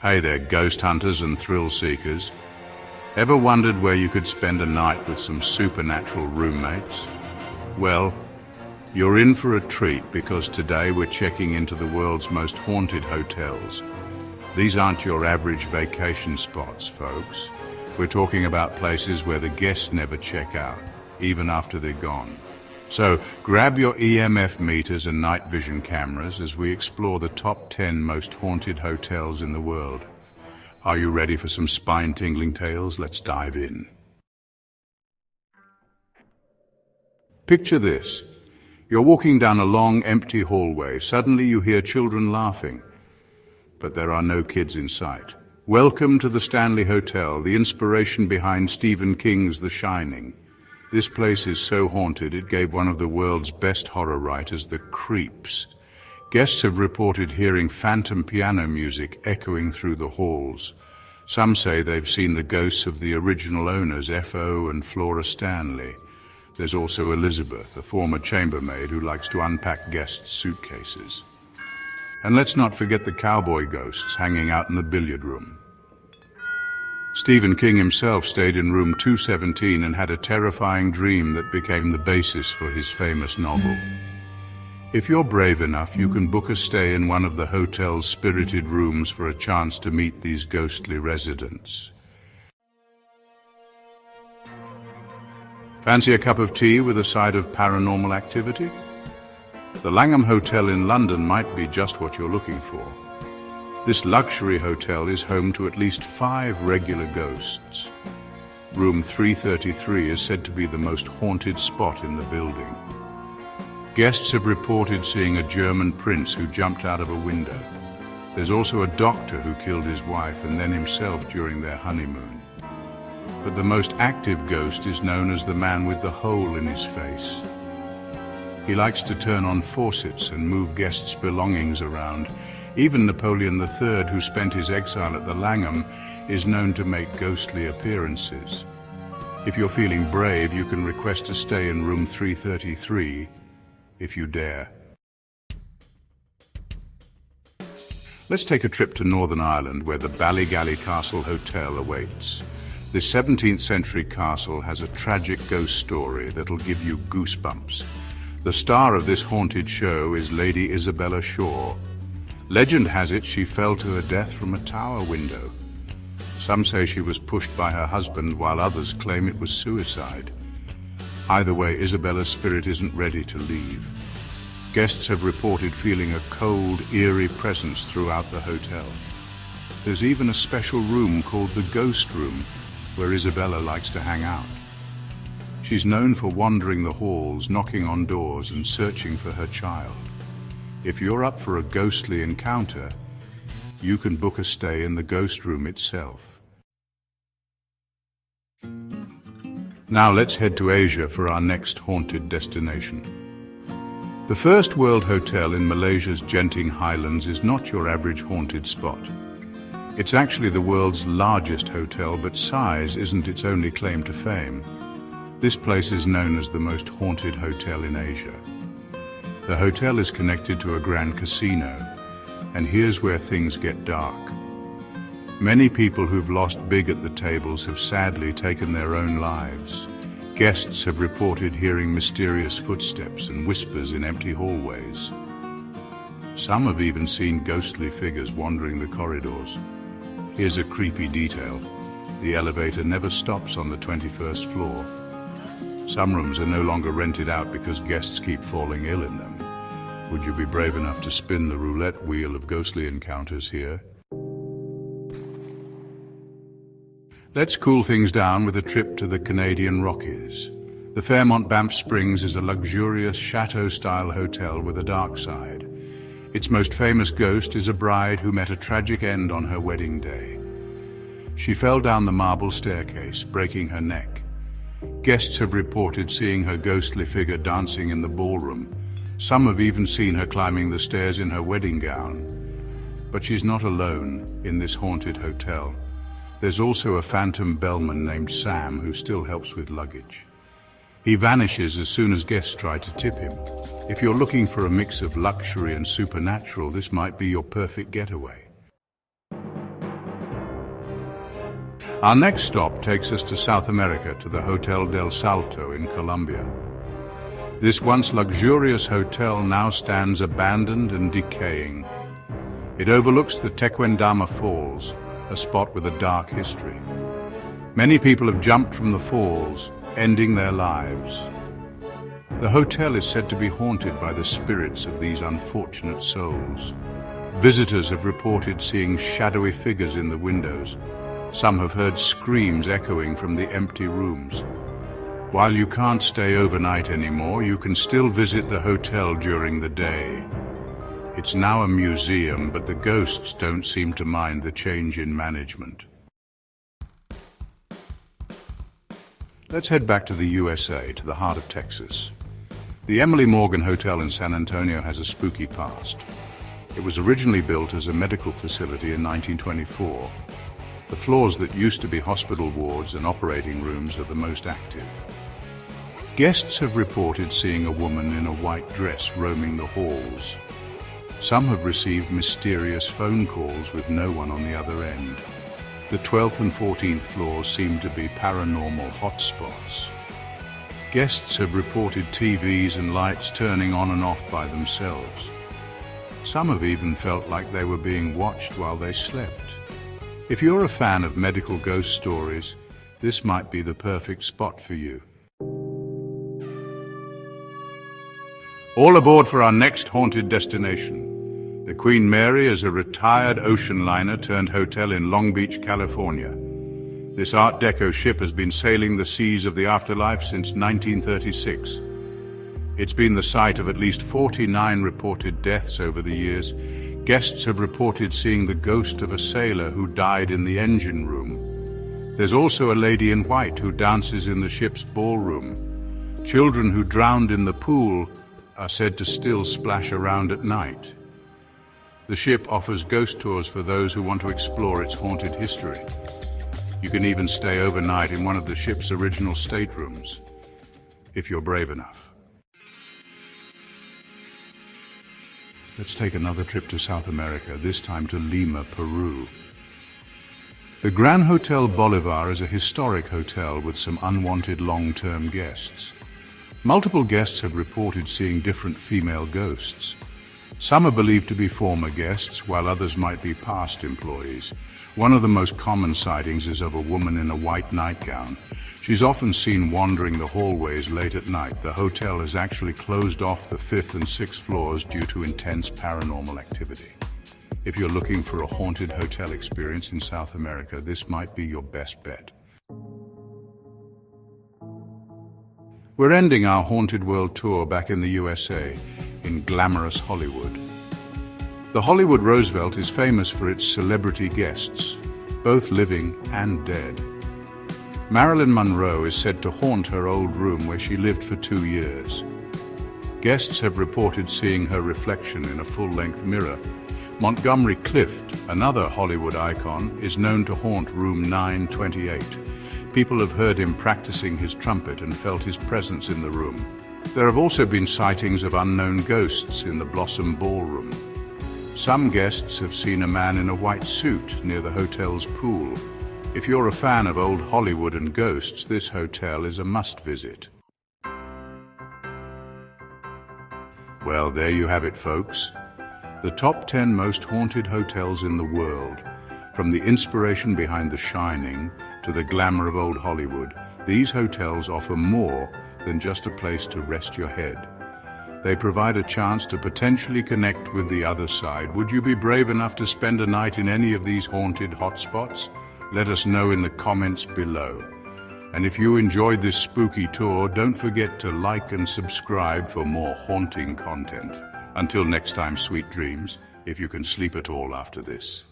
Hey there, ghost hunters and thrill seekers. Ever wondered where you could spend a night with some supernatural roommates? Well, you're in for a treat because today we're checking into the world's most haunted hotels. These aren't your average vacation spots, folks. We're talking about places where the guests never check out, even after they're gone. So grab your EMF meters and night vision cameras as we explore the top 10 most haunted hotels in the world. Are you ready for some spine-tingling tales? Let's dive in. Picture this. You're walking down a long, empty hallway. Suddenly you hear children laughing, but there are no kids in sight. Welcome to the Stanley Hotel, the inspiration behind Stephen King's The Shining. This place is so haunted it gave one of the world's best horror writers the creeps. Guests have reported hearing phantom piano music echoing through the halls. Some say they've seen the ghosts of the original owners, F.O. and Flora Stanley. There's also Elizabeth, a former chambermaid who likes to unpack guests' suitcases. And let's not forget the cowboy ghosts hanging out in the billiard room. Stephen King himself stayed in room 217 and had a terrifying dream that became the basis for his famous novel. If you're brave enough, you can book a stay in one of the hotel's spirited rooms for a chance to meet these ghostly residents. Fancy a cup of tea with a side of paranormal activity? The Langham Hotel in London might be just what you're looking for. This luxury hotel is home to at least 5 regular ghosts. Room 333 is said to be the most haunted spot in the building. Guests have reported seeing a German prince who jumped out of a window. There's also a doctor who killed his wife and then himself during their honeymoon. But the most active ghost is known as the man with the hole in his face. He likes to turn on faucets and move guests' belongings around. Even Napoleon III, who spent his exile at the Langham, is known to make ghostly appearances. If you're feeling brave, you can request to stay in room 333, if you dare. Let's take a trip to Northern Ireland, where the Ballygally Castle Hotel awaits. This 17th century castle has a tragic ghost story that'll give you goosebumps. The star of this haunted show is Lady Isobel Shaw. Legend has it she fell to her death from a tower window. Some say she was pushed by her husband, while others claim it was suicide. Either way, Isabella's spirit isn't ready to leave. Guests have reported feeling a cold, eerie presence throughout the hotel. There's even a special room called the Ghost Room, where Isabella likes to hang out. She's known for wandering the halls, knocking on doors, and searching for her child. If you're up for a ghostly encounter, you can book a stay in the Ghost Room itself. Now let's head to Asia for our next haunted destination. The First World Hotel in Malaysia's Genting Highlands is not your average haunted spot. It's actually the world's largest hotel, but size isn't its only claim to fame. This place is known as the most haunted hotel in Asia. The hotel is connected to a grand casino, and here's where things get dark. Many people who've lost big at the tables have sadly taken their own lives. Guests have reported hearing mysterious footsteps and whispers in empty hallways. Some have even seen ghostly figures wandering the corridors. Here's a creepy detail. The elevator never stops on the 21st floor. Some rooms are no longer rented out because guests keep falling ill in them. Would you be brave enough to spin the roulette wheel of ghostly encounters here? Let's cool things down with a trip to the Canadian Rockies. The Fairmont Banff Springs is a luxurious chateau-style hotel with a dark side. Its most famous ghost is a bride who met a tragic end on her wedding day. She fell down the marble staircase, breaking her neck. Guests have reported seeing her ghostly figure dancing in the ballroom. Some have even seen her climbing the stairs in her wedding gown. But she's not alone in this haunted hotel. There's also a phantom bellman named Sam who still helps with luggage. He vanishes as soon as guests try to tip him. If you're looking for a mix of luxury and supernatural, this might be your perfect getaway. Our next stop takes us to South America, to the Hotel del Salto in Colombia. This once luxurious hotel now stands abandoned and decaying. It overlooks the Tequendama Falls, a spot with a dark history. Many people have jumped from the falls, ending their lives. The hotel is said to be haunted by the spirits of these unfortunate souls. Visitors have reported seeing shadowy figures in the windows. Some have heard screams echoing from the empty rooms. While you can't stay overnight anymore, you can still visit the hotel during the day. It's now a museum, but the ghosts don't seem to mind the change in management. Let's head back to the USA, to the heart of Texas. The Emily Morgan Hotel in San Antonio has a spooky past. It was originally built as a medical facility in 1924. The floors that used to be hospital wards and operating rooms are the most active. Guests have reported seeing a woman in a white dress roaming the halls. Some have received mysterious phone calls with no one on the other end. The 12th and 14th floors seem to be paranormal hotspots. Guests have reported TVs and lights turning on and off by themselves. Some have even felt like they were being watched while they slept. If you're a fan of medical ghost stories, this might be the perfect spot for you. All aboard for our next haunted destination. The Queen Mary is a retired ocean liner turned hotel in Long Beach, California. This Art Deco ship has been sailing the seas of the afterlife since 1936. It's been the site of at least 49 reported deaths over the years. Guests have reported seeing the ghost of a sailor who died in the engine room. There's also a lady in white who dances in the ship's ballroom. Children who drowned in the pool are said to still splash around at night. The ship offers ghost tours for those who want to explore its haunted history. You can even stay overnight in one of the ship's original staterooms, if you're brave enough. Let's take another trip to South America, this time to Lima, Peru. The Gran Hotel Bolivar is a historic hotel with some unwanted long-term guests. Multiple guests have reported seeing different female ghosts. Some are believed to be former guests, while others might be past employees. One of the most common sightings is of a woman in a white nightgown. She's often seen wandering the hallways late at night. The hotel has actually closed off the 5th and 6th floors due to intense paranormal activity. If you're looking for a haunted hotel experience in South America, this might be your best bet. We're ending our Haunted World tour back in the USA, in glamorous Hollywood. The Hollywood Roosevelt is famous for its celebrity guests, both living and dead. Marilyn Monroe is said to haunt her old room where she lived for 2 years. Guests have reported seeing her reflection in a full-length mirror. Montgomery Clift, another Hollywood icon, is known to haunt room 928. People have heard him practicing his trumpet and felt his presence in the room. There have also been sightings of unknown ghosts in the Blossom Ballroom. Some guests have seen a man in a white suit near the hotel's pool. If you're a fan of old Hollywood and ghosts, this hotel is a must-visit. Well, there you have it, folks. The top 10 most haunted hotels in the world. From the inspiration behind The Shining to the glamour of old Hollywood, these hotels offer more than just a place to rest your head. They provide a chance to potentially connect with the other side. Would you be brave enough to spend a night in any of these haunted hotspots? Let us know in the comments below. And if you enjoyed this spooky tour, don't forget to like and subscribe for more haunting content. Until next time, sweet dreams, if you can sleep at all after this.